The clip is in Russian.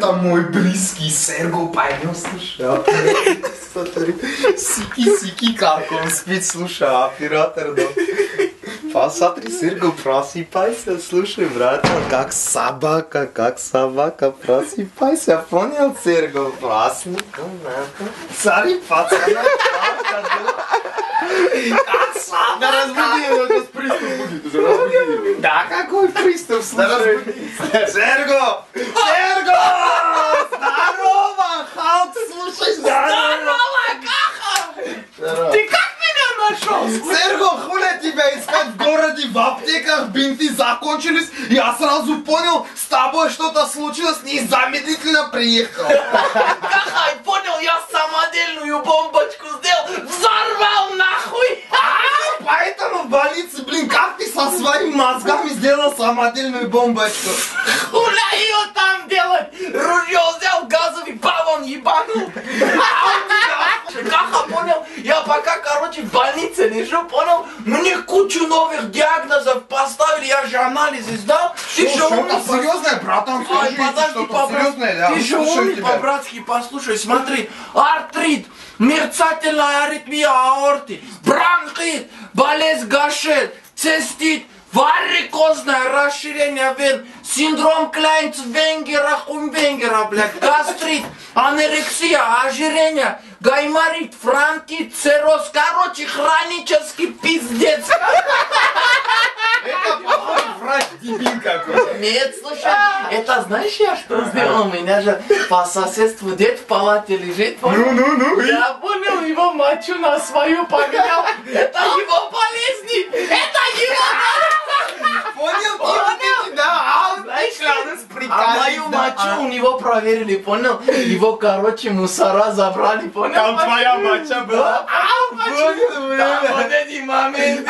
это мой близкий Серго поймет, слушай, смотри, сики, как он спит, слушай, оператор, да. Посмотри, Серго, просыпайся, слушай, братан, как собака, просыпайся, понял, Серго, проснись, смотри, пацаны, как собака. Да разбуди его, сейчас приступ будет уже, разбуди его. Да какой приступ, слушай. Серго! Здорово, Халк, слушай, здорово! Каха! Ты как меня нашел? Серго, хуля тебя искать в городе, в аптеках бинты закончились, я сразу понял, с тобой что-то случилось, незамедлительно приехал. Каха, понял, я самодельную бомбочку сделал, взорвал нахуй! Поэтому в больнице, блин, как ты со своими мозгами сделал самодельную бомбочку? Хуля ее там делать? Ружье взял, газовый баллон ебанул. Каха, понял, я пока, короче, в больнице лежу, понял, мне кучу новых диагнозов поставили, я же анализы сдал. Ты же умный, серьезное, братан, скажи, что-то серьезное, да? Ты же умный, по-братски, послушай, смотри, артрит, мерцательная аритмия аорты, бронхит, болезнь Гаше, цистит, варикозное расширение вен, синдром Кляйнц-Венгера, Хумвенгера, блядь, гастрит, анорексия, ожирение, гайморит, фронтит, цирроз, короче, хронический пиздец. Это похоже врач дебил какой-то. Нет, слушай, это знаешь, я что сделал? У меня же по соседству дед в палате лежит, понял? Ну. Я понял, его мочу на свою поменял. Это его болезни! Это его болезни! Понял? Да, Знаешь, а мою мочу у него проверили, понял? Его, короче, мусора забрали, понял? Там твоя моча была? Там вот эти моменты,